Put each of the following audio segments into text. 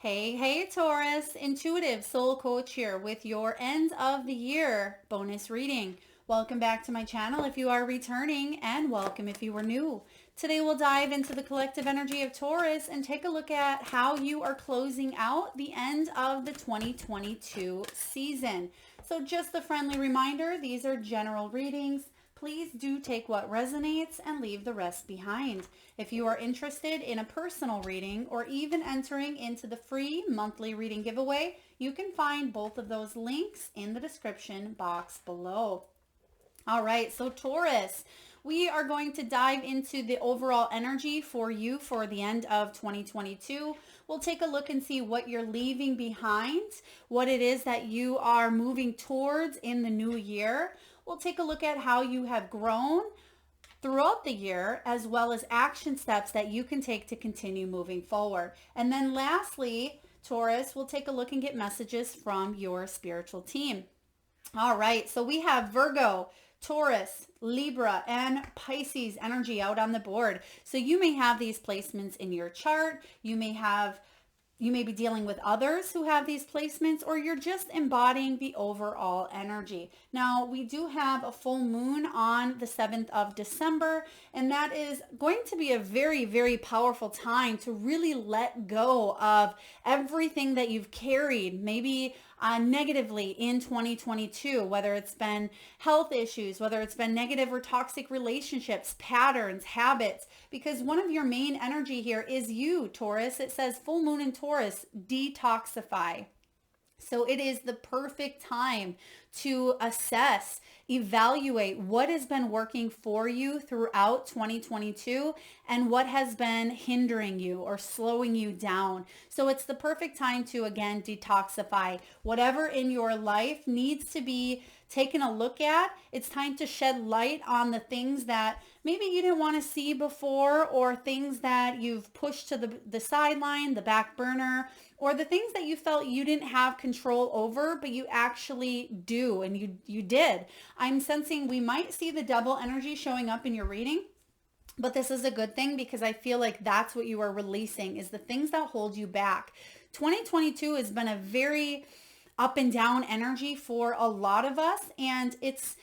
Hey, Taurus, intuitive soul coach here with your end of the year bonus reading. Welcome back to my channel if you are returning, and welcome if you were new. Today we'll dive into the collective energy of Taurus and take a look at how you are closing out the end of the 2022 season. So just a friendly reminder, these are general readings. Please do take what resonates and leave the rest behind. If you are interested in a personal reading or even entering into the free monthly reading giveaway, you can find both of those links in the description box below. All right, so Taurus, we are going to dive into the overall energy for you for the end of 2022. We'll take a look and see what you're leaving behind, what it is that you are moving towards in the new year. We'll take a look at how you have grown throughout the year, as well as action steps that you can take to continue moving forward. And then lastly, Taurus, we'll take a look and get messages from your spiritual team. All right, so we have Virgo, Taurus, Libra, and Pisces energy out on the board. So you may have these placements in your chart. You may be dealing with others who have these placements, or you're just embodying the overall energy. Now, we do have a full moon on the 7th of December, and that is going to be a very, very powerful time to really let go of everything that you've carried, maybe negatively in 2022, whether it's been health issues, whether it's been negative or toxic relationships, patterns, habits, because one of your main energy here is you, Taurus. It says full moon in Taurus, detoxify. So it is the perfect time to assess, evaluate what has been working for you throughout 2022 and what has been hindering you or slowing you down. So it's the perfect time to, again, detoxify. Whatever in your life needs to be taken a look at, it's time to shed light on the things that maybe you didn't want to see before, or things that you've pushed to the sideline, the back burner, or the things that you felt you didn't have control over, but you actually do, and you did. I'm sensing we might see the double energy showing up in your reading, but this is a good thing because I feel like that's what you are releasing, is the things that hold you back. 2022 has been a very up and down energy for a lot of us, and it's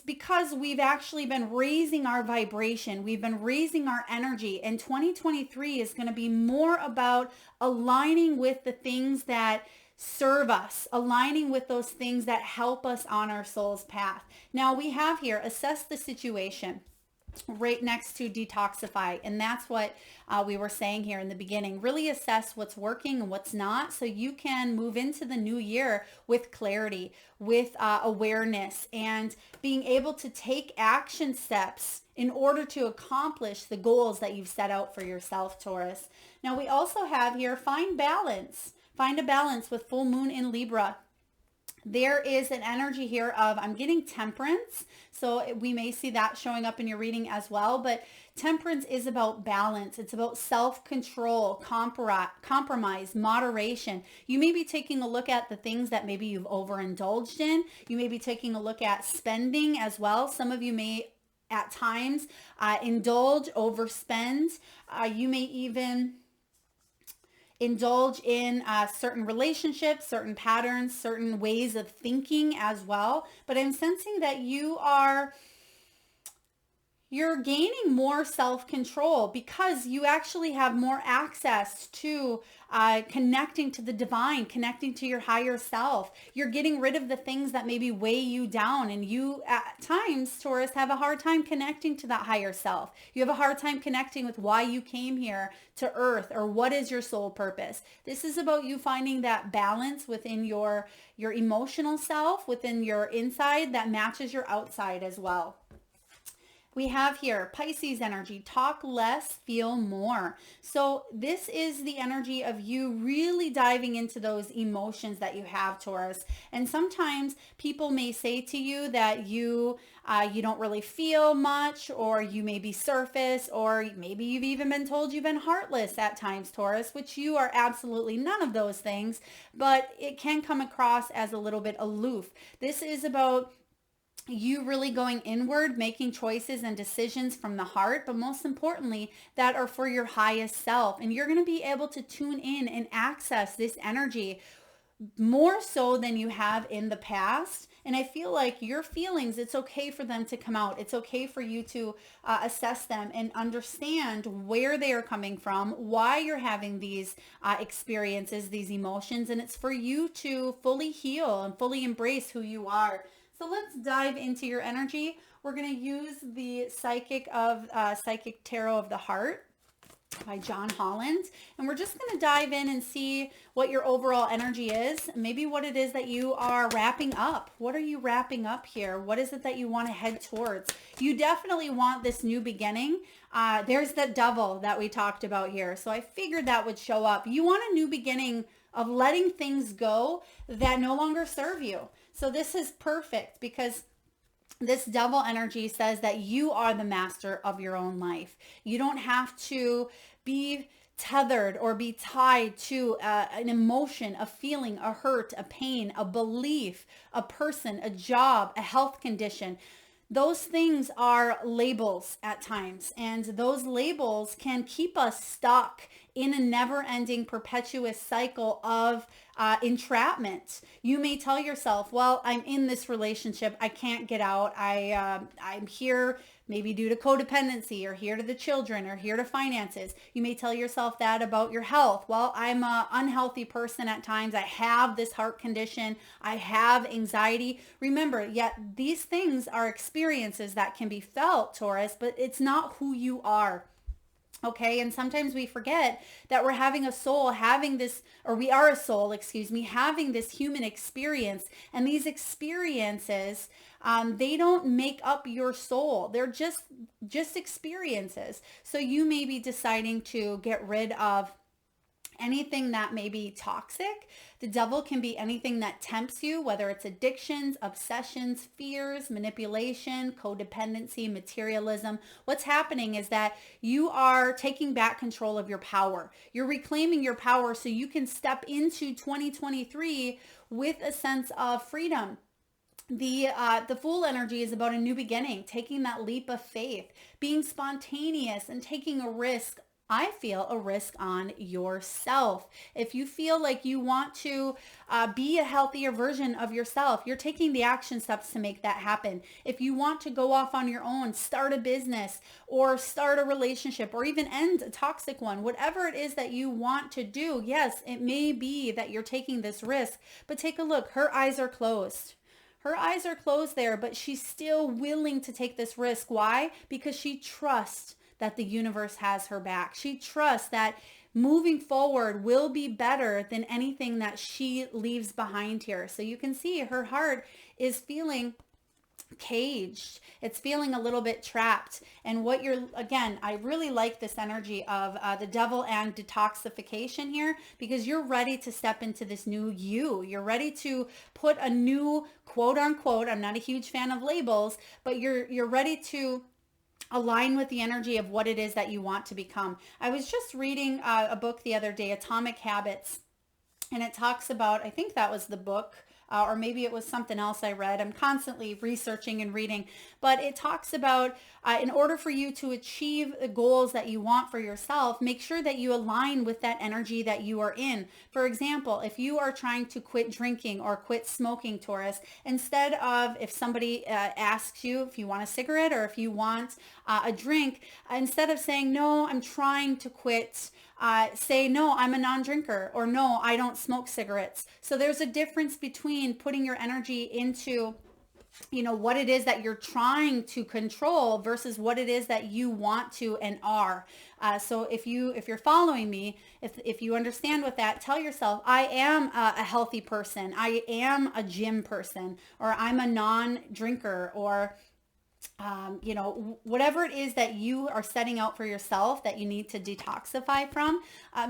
because we've actually been raising our vibration. We've been raising our energy, and 2023 is going to be more about aligning with the things that serve us, aligning with those things that help us on our soul's path. Now we have here, assess the situation, right next to detoxify. And that's what we were saying here in the beginning. Really assess what's working and what's not, so you can move into the new year with clarity, with awareness, and being able to take action steps in order to accomplish the goals that you've set out for yourself, Taurus. Now we also have here, find balance. Find a balance with full moon in Libra. There is an energy here of, I'm getting temperance. So we may see that showing up in your reading as well. But temperance is about balance. It's about self-control, compromise, moderation. You may be taking a look at the things that maybe you've overindulged in. You may be taking a look at spending as well. Some of you may at times indulge, overspend. You may even indulge in certain relationships, certain patterns, certain ways of thinking as well. But I'm sensing that you're gaining more self-control because you actually have more access to connecting to the divine, connecting to your higher self. You're getting rid of the things that maybe weigh you down, and you at times, Taurus, have a hard time connecting to that higher self. You have a hard time connecting with why you came here to earth, or what is your soul purpose. This is about you finding that balance within your emotional self, within your inside, that matches your outside as well. We have here Pisces energy, talk less, feel more. So this is the energy of you really diving into those emotions that you have, Taurus. And sometimes people may say to you that you don't really feel much, or you may be surface, or maybe you've even been told you've been heartless at times, Taurus, which you are absolutely none of those things, but it can come across as a little bit aloof. This is about you really going inward, making choices and decisions from the heart, but most importantly, that are for your highest self. And you're going to be able to tune in and access this energy more so than you have in the past. And I feel like your feelings, it's okay for them to come out. It's okay for you to assess them and understand where they are coming from, why you're having these experiences, these emotions. And it's for you to fully heal and fully embrace who you are. So let's dive into your energy. We're going to use the Psychic Tarot of the Heart by John Holland. And we're just going to dive in and see what your overall energy is, maybe what it is that you are wrapping up. What are you wrapping up here? What is it that you want to head towards? You definitely want this new beginning. There's the devil that we talked about here. So I figured that would show up. You want a new beginning of letting things go that no longer serve you. So this is perfect because this devil energy says that you are the master of your own life. You don't have to be tethered or be tied to an emotion, a feeling, a hurt, a pain, a belief, a person, a job, a health condition. Those things are labels at times, and those labels can keep us stuck in a never-ending, perpetuous cycle of entrapment. You may tell yourself, well, I'm in this relationship. I can't get out. I'm here maybe due to codependency, or here to the children, or here to finances. You may tell yourself that about your health. Well, I'm an unhealthy person at times. I have this heart condition. I have anxiety. Remember, yet these things are experiences that can be felt, Taurus, but it's not who you are. Okay, and sometimes we forget that we're having a soul, having this, or we are a soul, excuse me, having this human experience. And these experiences, they don't make up your soul. They're just experiences. So you may be deciding to get rid of anything that may be toxic. The devil can be anything that tempts you, whether it's addictions, obsessions, fears, manipulation, codependency, materialism. What's happening is that you are taking back control of your power. You're reclaiming your power so you can step into 2023 with a sense of freedom. The Fool energy is about a new beginning, taking that leap of faith, being spontaneous and taking a risk. I feel a risk on yourself. If you feel like you want to be a healthier version of yourself, you're taking the action steps to make that happen. If you want to go off on your own, start a business or start a relationship or even end a toxic one, whatever it is that you want to do, yes, it may be that you're taking this risk, but take a look. Her eyes are closed. Her eyes are closed there, but she's still willing to take this risk. Why? Because she trusts that the universe has her back. She trusts that moving forward will be better than anything that she leaves behind here. So you can see her heart is feeling caged. It's feeling a little bit trapped. And what again, I really like this energy of the devil and detoxification here, because you're ready to step into this new you. You're ready to put a new quote unquote, I'm not a huge fan of labels, but you're ready to align with the energy of what it is that you want to become. I was just reading a book the other day, Atomic Habits, and it talks about, I think that was the book, or maybe it was something else I read. I'm constantly researching and reading, but it talks about in order for you to achieve the goals that you want for yourself, make sure that you align with that energy that you are in. For example, if you are trying to quit drinking or quit smoking, Taurus, instead of, if somebody asks you if you want a cigarette or if you want a drink, instead of saying, no, I'm trying to quit, say, no, I'm a non-drinker, or no, I don't smoke cigarettes. So there's a difference between putting your energy into, what it is that you're trying to control versus what it is that you want to and are. So if you're following me, if you understand with that, tell yourself, I am a healthy person. I am a gym person, or I'm a non-drinker, or whatever it is that you are setting out for yourself that you need to detoxify from,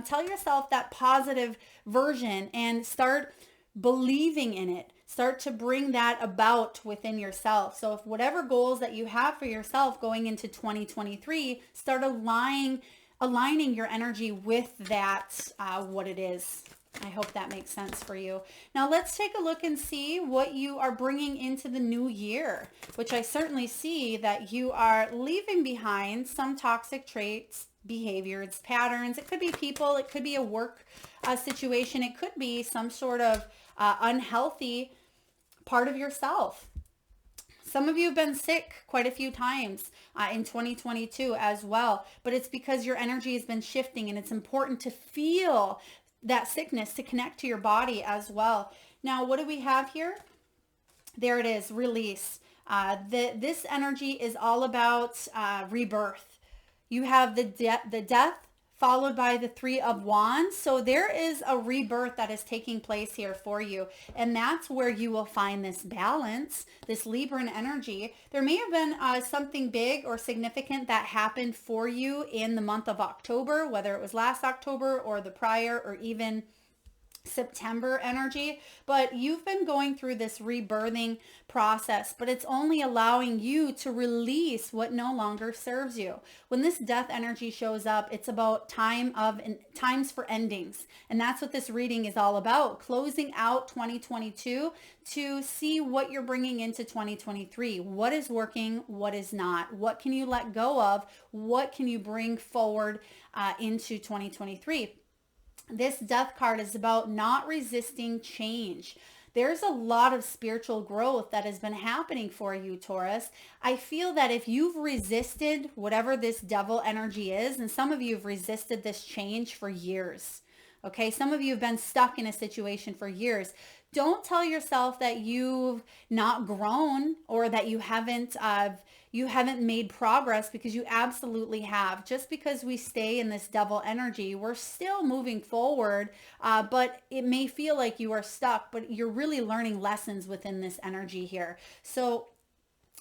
tell yourself that positive version and start believing in it. Start to bring that about within yourself. So if whatever goals that you have for yourself going into 2023, start aligning your energy with that, what it is. I hope that makes sense for you. Now let's take a look and see what you are bringing into the new year, which I certainly see that you are leaving behind some toxic traits, behaviors, patterns. It could be people, it could be a work situation, it could be some sort of unhealthy part of yourself. Some of you have been sick quite a few times in 2022 as well, but it's because your energy has been shifting, and it's important to feel that sickness to connect to your body as well. Now, what do we have here? There it is, release. This energy is all about rebirth. You have the death followed by the Three of Wands. So there is a rebirth that is taking place here for you. And that's where you will find this balance, this Libran energy. There may have been something big or significant that happened for you in the month of October, whether it was last October or the prior or even September energy, but you've been going through this rebirthing process, but it's only allowing you to release what no longer serves you. When this death energy shows up, it's about times for endings. And that's what this reading is all about, closing out 2022 to see what you're bringing into 2023. What is working? What is not? What can you let go of? What can you bring forward into 2023? This death card is about not resisting change. There's a lot of spiritual growth that has been happening for you, Taurus. I feel that if you've resisted whatever this devil energy is, and some of you have resisted this change for years, okay? Some of you have been stuck in a situation for years. Don't tell yourself that you've not grown or that you haven't made progress, because you absolutely have. Just because we stay in this devil energy, we're still moving forward, but it may feel like you are stuck, but you're really learning lessons within this energy here. So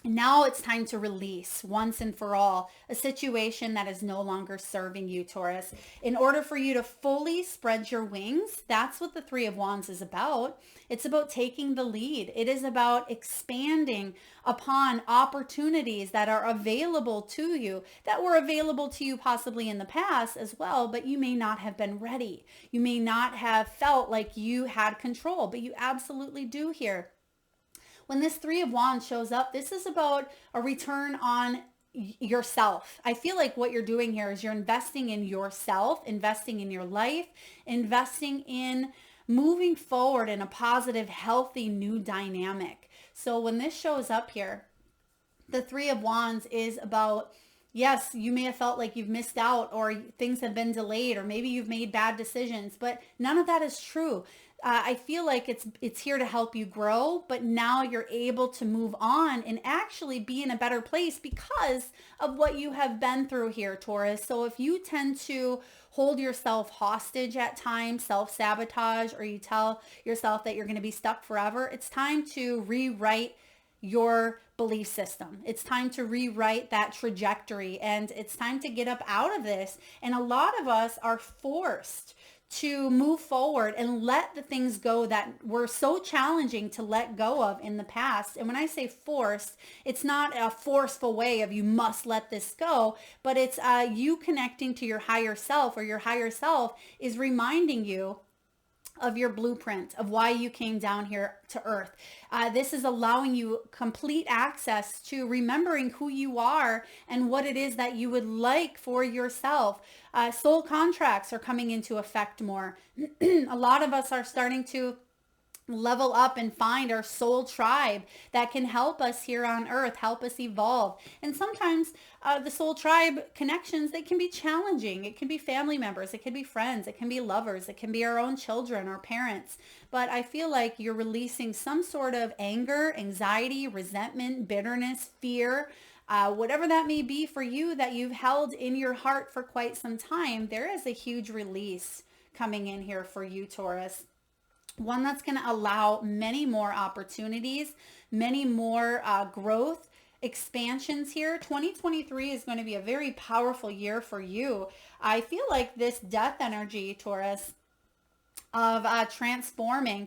now it's time to release once and for all a situation that is no longer serving you, Taurus. In order for you to fully spread your wings, that's what the Three of Wands is about. It's about taking the lead. It is about expanding upon opportunities that are available to you, that were available to you possibly in the past as well, but you may not have been ready. You may not have felt like you had control, but you absolutely do here. When this Three of Wands shows up, this is about a return on yourself. I feel like what you're doing here is you're investing in yourself, investing in your life, investing in moving forward in a positive, healthy, new dynamic. So when this shows up here, the Three of Wands is about, yes, you may have felt like you've missed out or things have been delayed or maybe you've made bad decisions, but none of that is true. I feel like it's here to help you grow, but now you're able to move on and actually be in a better place because of what you have been through here, Taurus. So if you tend to hold yourself hostage at times, self-sabotage, or you tell yourself that you're going to be stuck forever, it's time to rewrite your belief system. It's time to rewrite that trajectory, and it's time to get up out of this. And a lot of us are forced to move forward and let the things go that were so challenging to let go of in the past. And when I say forced, it's not a forceful way of you must let this go, but it's you connecting to your higher self, or your higher self is reminding you of your blueprint, of why you came down here to earth. This is allowing you complete access to remembering who you are and what it is that you would like for yourself. Soul contracts are coming into effect more. A lot of us are starting to level up and find our soul tribe that can help us here on earth, help us evolve. And sometimes the soul tribe connections, they can be challenging. It can be family members, it can be friends, it can be lovers, it can be our own children or parents. But I feel like you're releasing some sort of anger, anxiety, resentment, bitterness, fear, whatever that may be for you that you've held in your heart for quite some time. There is a huge release coming in here for you, Taurus. One that's going to allow many more opportunities, many more growth, expansions here. 2023 is going to be a very powerful year for you. I feel like this death energy, Taurus, of transforming,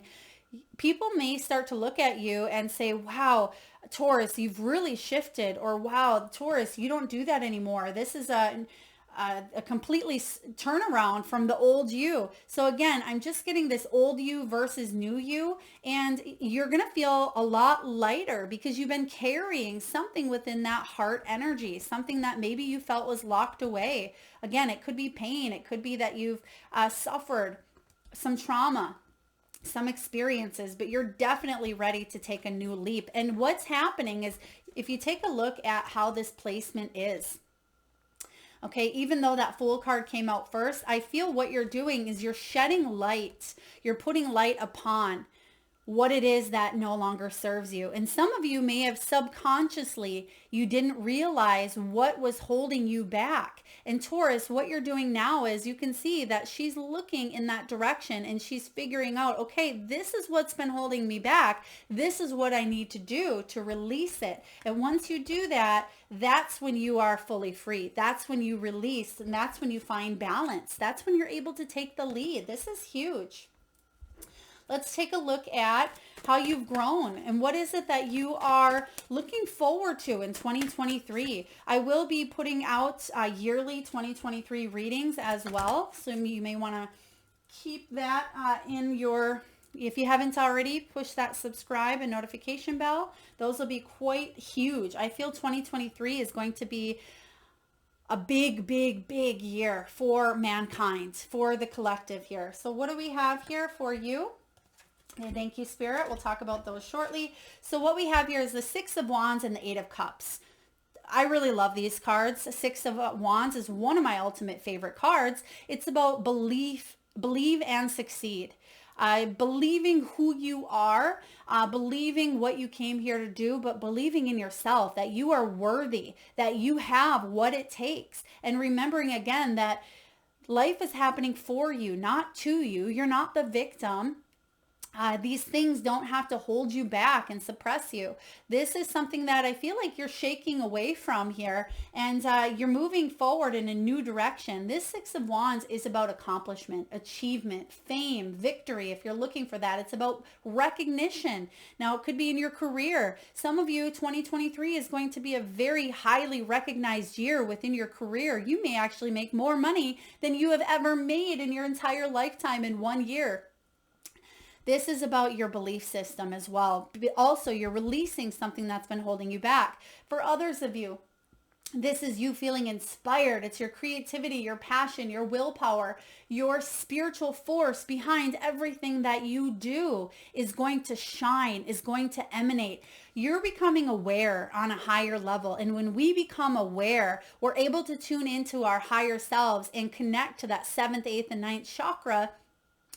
people may start to look at you and say, wow, Taurus, you've really shifted, or wow, Taurus, you don't do that anymore. This is a completely turnaround from the old you. So again, I'm just getting this old you versus new you, and you're going to feel a lot lighter because you've been carrying something within that heart energy, something that maybe you felt was locked away. Again, it could be pain. It could be that you've suffered some trauma, some experiences, but you're definitely ready to take a new leap. And what's happening is, if you take a look at how this placement is, okay, even though that Fool card came out first, I feel what you're doing is you're shedding light. You're putting light upon what it is that no longer serves you. And some of you may have subconsciously, you didn't realize what was holding you back. And Taurus, what you're doing now is, you can see that she's looking in that direction and she's figuring out, okay, this is what's been holding me back. This is what I need to do to release it. And once you do that, that's when you are fully free. That's when you release, and that's when you find balance. That's when you're able to take the lead. This is huge. Let's take a look at how you've grown and what is it that you are looking forward to in 2023. I will be putting out yearly 2023 readings as well. So you may want to keep that in your, if you haven't already, push that subscribe and notification bell. Those will be quite huge. I feel 2023 is going to be a big, big, big year for mankind, for the collective here. So what do we have here for you? And thank you, Spirit. We'll talk about those shortly. So what we have here is the Six of Wands and the Eight of Cups. I really love these cards. The Six of Wands is one of my ultimate favorite cards. It's about believe and succeed. Believing who you are, believing what you came here to do, but believing in yourself, that you are worthy, that you have what it takes. And remembering again that life is happening for you, not to you. You're not the victim. These things don't have to hold you back and suppress you. This is something that I feel like you're shaking away from here, and you're moving forward in a new direction. This Six of Wands is about accomplishment, achievement, fame, victory. If you're looking for that, it's about recognition. Now, it could be in your career. Some of you, 2023 is going to be a very highly recognized year within your career. You may actually make more money than you have ever made in your entire lifetime in 1 year. This is about your belief system as well. Also, you're releasing something that's been holding you back. For others of you, this is you feeling inspired. It's your creativity, your passion, your willpower, your spiritual force behind everything that you do is going to shine, is going to emanate. You're becoming aware on a higher level. And when we become aware, we're able to tune into our higher selves and connect to that 7th, 8th, and 9th chakra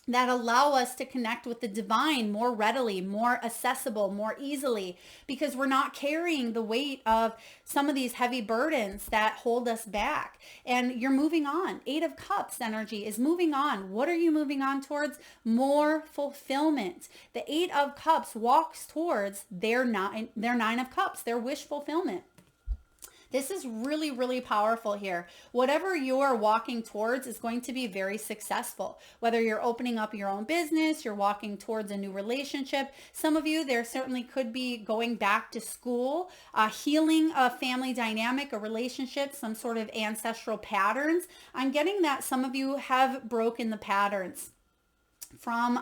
that allow us to connect with the divine more readily, more accessible, more easily, because we're not carrying the weight of some of these heavy burdens that hold us back. And you're moving on. 8 of Cups energy is moving on. What are you moving on towards? More fulfillment. The 8 of Cups walks towards their 9 of Cups, their wish fulfillment. This is really, really powerful here. Whatever you're walking towards is going to be very successful. Whether you're opening up your own business, you're walking towards a new relationship. Some of you, there certainly could be going back to school, healing a family dynamic, a relationship, some sort of ancestral patterns. I'm getting that some of you have broken the patterns from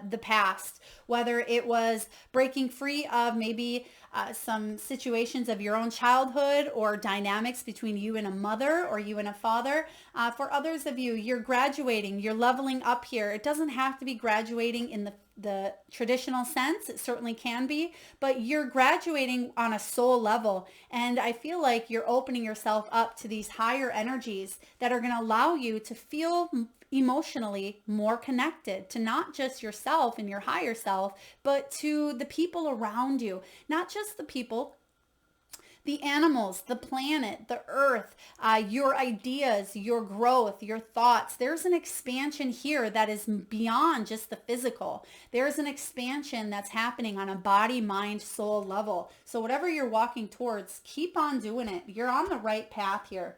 the past, whether it was breaking free of maybe some situations of your own childhood or dynamics between you and a mother or you and a father. For others of you, you're graduating, you're leveling up here. It doesn't have to be graduating in the traditional sense. It certainly can be, but you're graduating on a soul level. And I feel like you're opening yourself up to these higher energies that are going to allow you to feel emotionally more connected to not just yourself and your higher self, but to the people around you. Not just the people, the animals, the planet, the earth, your ideas, your growth, your thoughts. There's an expansion here that is beyond just the physical. There's an expansion that's happening on a body, mind, soul level. So whatever you're walking towards, keep on doing it. You're on the right path here.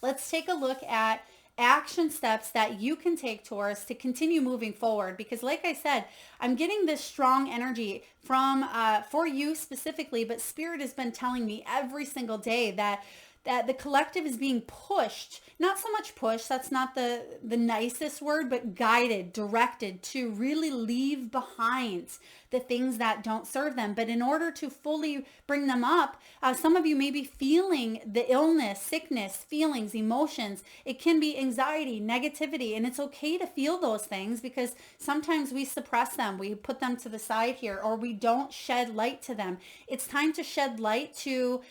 Let's take a look at action steps that you can take, Taurus, to continue moving forward. Because like I said, I'm getting this strong energy from for you specifically, but Spirit has been telling me every single day that that the collective is being pushed, not so much pushed, that's not the nicest word, but guided, directed to really leave behind the things that don't serve them. But in order to fully bring them up, some of you may be feeling the illness, sickness, feelings, emotions. It can be anxiety, negativity, and it's okay to feel those things, because sometimes we suppress them. We put them to the side here, or we don't shed light to them. It's time to shed light to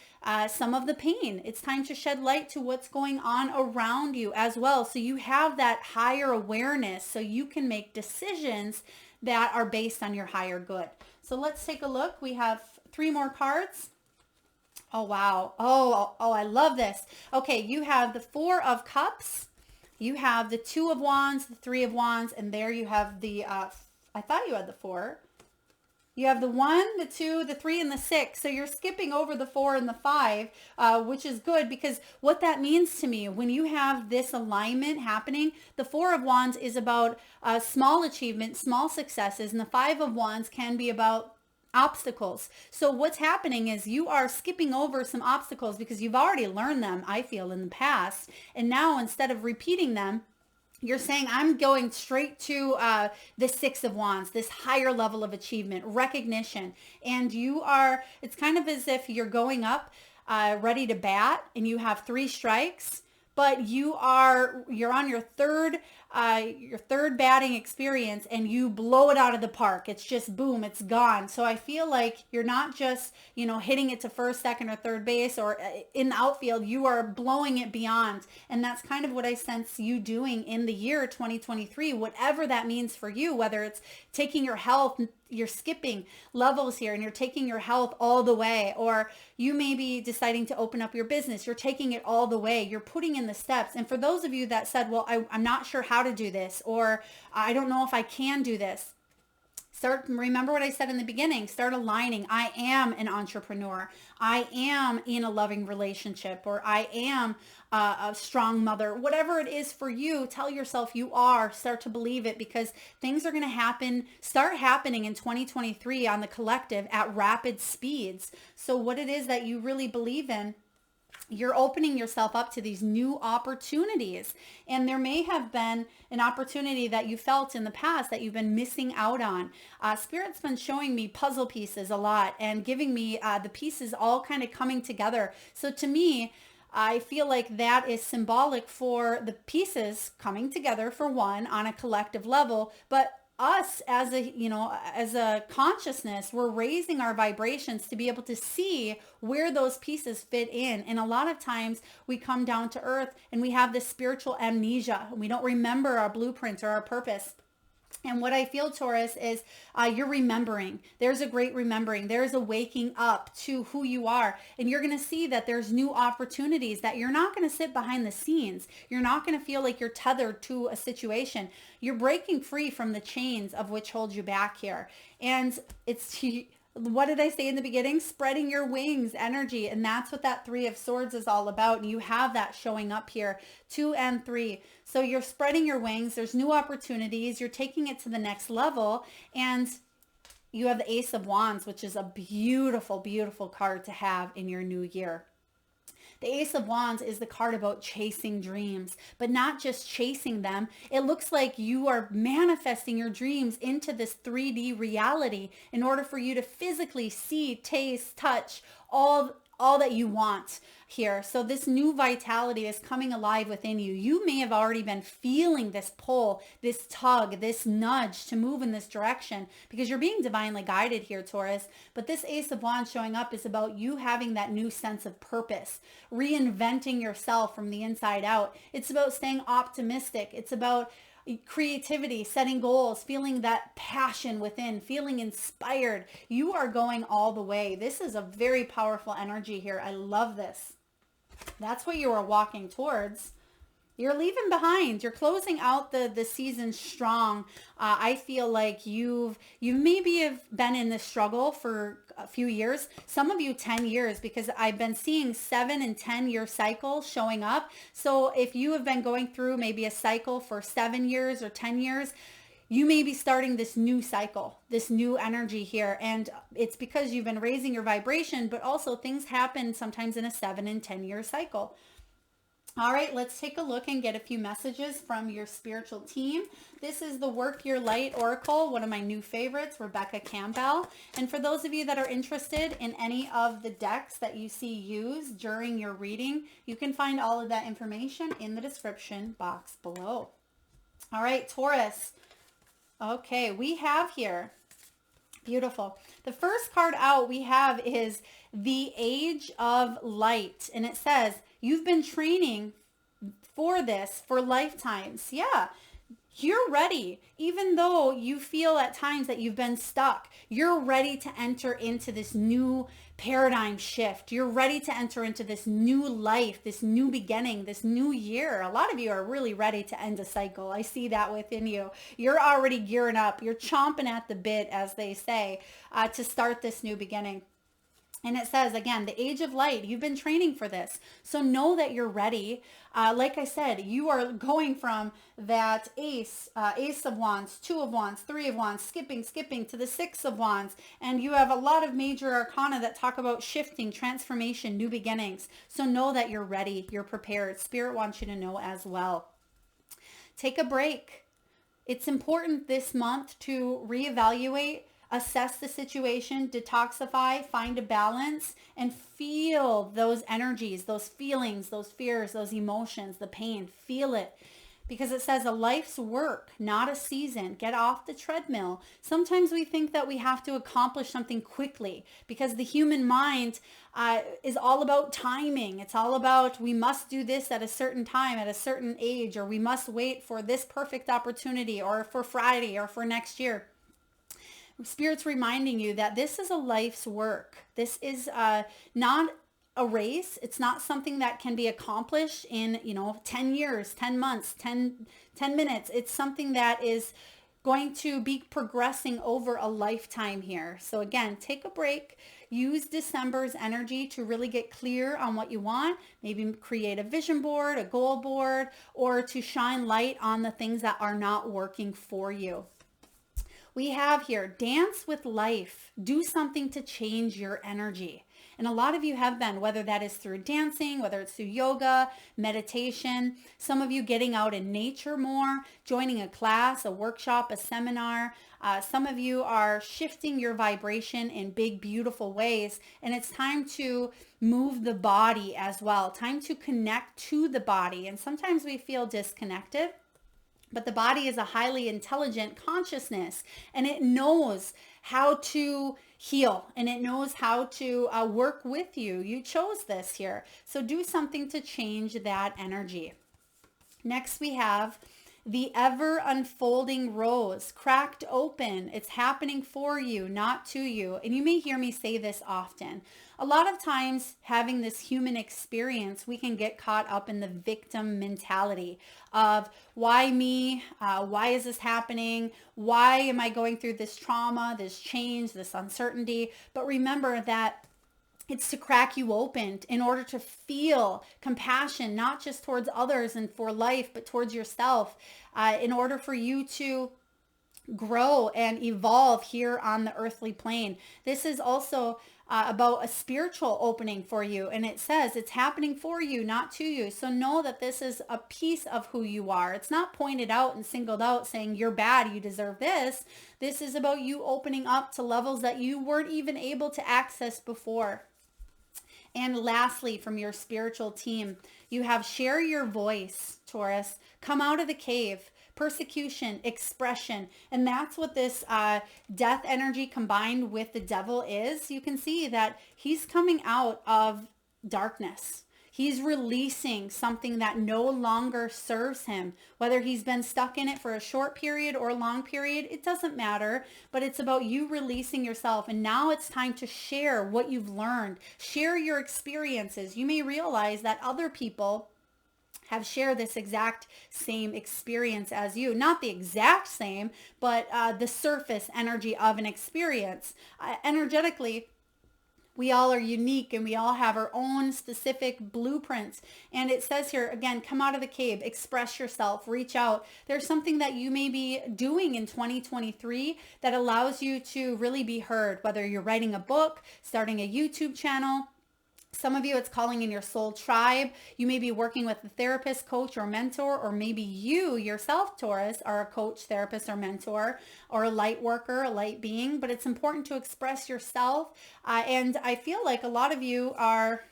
some of the pain. It's time to shed light to what's going on around you as well. So you have that higher awareness, so you can make decisions that are based on your higher good. So let's take a look. We have 3 more cards. Oh, wow. Oh, I love this. Okay, you have the 4 of Cups. You have the 2 of Wands, the 3 of Wands, and there you have the, I thought you had the 4. You have the 1, the 2, the 3, and the 6. So you're skipping over the 4 and the 5, which is good, because what that means to me, when you have this alignment happening, the 4 of Wands is about small achievements, small successes, and the 5 of Wands can be about obstacles. So what's happening is you are skipping over some obstacles because you've already learned them, I feel, in the past. And now, instead of repeating them, you're saying, I'm going straight to the 6 of Wands, this higher level of achievement, recognition. And you are, it's kind of as if you're going up ready to bat, and you have 3 strikes, but you're on your third batting experience, and you blow it out of the park. It's just boom, it's gone. So I feel like you're not just, hitting it to first, second, or third base, or in the outfield. You are blowing it beyond. And that's kind of what I sense you doing in the year 2023, whatever that means for you, whether it's taking your health, you're skipping levels here and you're taking your health all the way, or you may be deciding to open up your business. You're taking it all the way. You're putting in the steps. And for those of you that said, well, I'm not sure how to do this, or I don't know if I can do this, remember what I said in the beginning, start aligning. I am an entrepreneur. I am in a loving relationship, or I am a strong mother. Whatever it is for you, tell yourself you are. Start to believe it, because things are going to start happening in 2023 on the collective at rapid speeds. So what it is that you really believe in, you're opening yourself up to these new opportunities. And there may have been an opportunity that you felt in the past that you've been missing out on. Spirit's been showing me puzzle pieces a lot and giving me the pieces all kind of coming together. So to me, I feel like that is symbolic for the pieces coming together, for one, on a collective level, but us as a consciousness, we're raising our vibrations to be able to see where those pieces fit in. And a lot of times we come down to earth and we have this spiritual amnesia. We don't remember our blueprint or our purpose. And what I feel, Taurus, is you're remembering. There's a great remembering. There's a waking up to who you are. And you're going to see that there's new opportunities, that you're not going to sit behind the scenes. You're not going to feel like you're tethered to a situation. You're breaking free from the chains of which hold you back here. And it's, what did I say in the beginning? Spreading your wings energy. And that's what that 3 of Swords is all about. And you have that showing up here, 2 and 3. So you're spreading your wings. There's new opportunities. You're taking it to the next level. And you have the Ace of Wands, which is a beautiful, beautiful card to have in your new year. The Ace of Wands is the card about chasing dreams, but not just chasing them. It looks like you are manifesting your dreams into this 3D reality in order for you to physically see, taste, touch, all that you want here. So this new vitality is coming alive within you. You may have already been feeling this pull, this tug, this nudge to move in this direction, because you're being divinely guided here, Taurus. But this Ace of Wands showing up is about you having that new sense of purpose, reinventing yourself from the inside out. It's about staying optimistic. It's about creativity, setting goals, feeling that passion within, feeling inspired. You are going all the way. This is a very powerful energy here. I love this. That's what you are walking towards. You're leaving behind. You're closing out the season strong. I feel like you maybe have been in this struggle for a few years. Some of you 10 years, because I've been seeing 7 and 10 year cycles showing up. So if you have been going through maybe a cycle for 7 years or 10 years, you may be starting this new cycle, this new energy here. And it's because you've been raising your vibration, but also things happen sometimes in a 7 and 10-year cycle. All right, let's take a look and get a few messages from your spiritual team. This is the Work Your Light Oracle, one of my new favorites, Rebecca Campbell. And for those of you that are interested in any of the decks that you see used during your reading, you can find all of that information in the description box below. All right, Taurus. Okay, we have here, beautiful. The first card out we have is the Age of Light. And it says, you've been training for this for lifetimes. Yeah, you're ready. Even though you feel at times that you've been stuck, you're ready to enter into this new paradigm shift. You're ready to enter into this new life, this new beginning, this new year. A lot of you are really ready to end a cycle. I see that within you. You're already gearing up. You're chomping at the bit, as they say, to start this new beginning. And it says, again, the Age of Light, you've been training for this. So know that you're ready. Like I said, you are going from that Ace of Wands, 2 of Wands, 3 of Wands, skipping to the 6 of Wands. And you have a lot of major arcana that talk about shifting, transformation, new beginnings. So know that you're ready, you're prepared. Spirit wants you to know as well. Take a break. It's important this month to reevaluate, assess the situation, detoxify, find a balance, and feel those energies, those feelings, those fears, those emotions, the pain. Feel it. Because it says a life's work, not a season. Get off the treadmill. Sometimes we think that we have to accomplish something quickly because the human mind is all about timing. It's all about we must do this at a certain time, at a certain age, or we must wait for this perfect opportunity, or for Friday, or for next year. Spirit's reminding you that this is a life's work. This is not a race. It's not something that can be accomplished in, 10 years, 10 months, 10 minutes. It's something that is going to be progressing over a lifetime here. So again, take a break. Use December's energy to really get clear on what you want. Maybe create a vision board, a goal board, or to shine light on the things that are not working for you. We have here, dance with life. Do something to change your energy. And a lot of you have been, whether that is through dancing, whether it's through yoga, meditation, some of you getting out in nature more, joining a class, a workshop, a seminar. Some of you are shifting your vibration in big, beautiful ways. And it's time to move the body as well. Time to connect to the body. And sometimes we feel disconnected. But the body is a highly intelligent consciousness, and it knows how to heal, and it knows how to work with you. You chose this here. So do something to change that energy. Next, we have the ever unfolding rose, cracked open. It's happening for you, not to you. And you may hear me say this often. A lot of times having this human experience, we can get caught up in the victim mentality of why me? Why is this happening? Why am I going through this trauma, this change, this uncertainty? But remember that it's to crack you open in order to feel compassion, not just towards others and for life, but towards yourself, in order for you to grow and evolve here on the earthly plane. This is also about a spiritual opening for you. And it says it's happening for you, not to you. So know that this is a piece of who you are. It's not pointed out and singled out saying you're bad, you deserve this. This is about you opening up to levels that you weren't even able to access before. And lastly, from your spiritual team, you have share your voice, Taurus. Come out of the cave. Persecution, expression. And that's what this death energy combined with the devil is. You can see that he's coming out of darkness. He's releasing something that no longer serves him. Whether he's been stuck in it for a short period or a long period, it doesn't matter. But it's about you releasing yourself. And now it's time to share what you've learned. Share your experiences. You may realize that other people have shared this exact same experience as you. Not the exact same, but the surface energy of an experience. Energetically, We all are unique and we all have our own specific blueprints. And it says here, again, come out of the cave, express yourself, reach out. There's something that you may be doing in 2023 that allows you to really be heard, whether you're writing a book, starting a YouTube channel. Some of you, it's calling in your soul tribe. You may be working with a therapist, coach, or mentor, or maybe you yourself, Taurus, are a coach, therapist, or mentor, or a light worker, a light being. But it's important to express yourself. And I feel like a lot of you are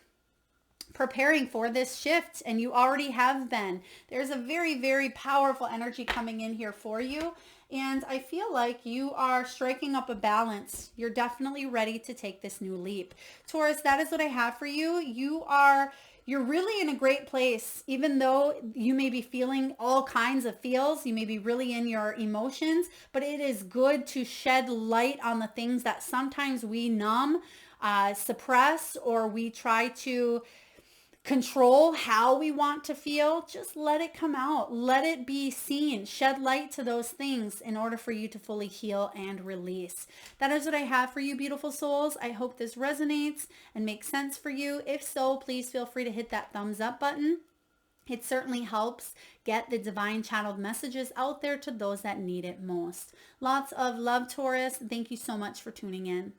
preparing for this shift, and you already have been. There's a very, very powerful energy coming in here for you. And I feel like you are striking up a balance. You're definitely ready to take this new leap. Taurus, that is what I have for you. You're really in a great place, even though you may be feeling all kinds of feels. You may be really in your emotions, but it is good to shed light on the things that sometimes we numb, suppress, or we try to control how we want to feel. Just let it come out. Let it be seen. Shed light to those things in order for you to fully heal and release. That is what I have for you, beautiful souls. I hope this resonates and makes sense for you. If so, please feel free to hit that thumbs up button. It certainly helps get the divine channeled messages out there to those that need it most. Lots of love, Taurus. Thank you so much for tuning in.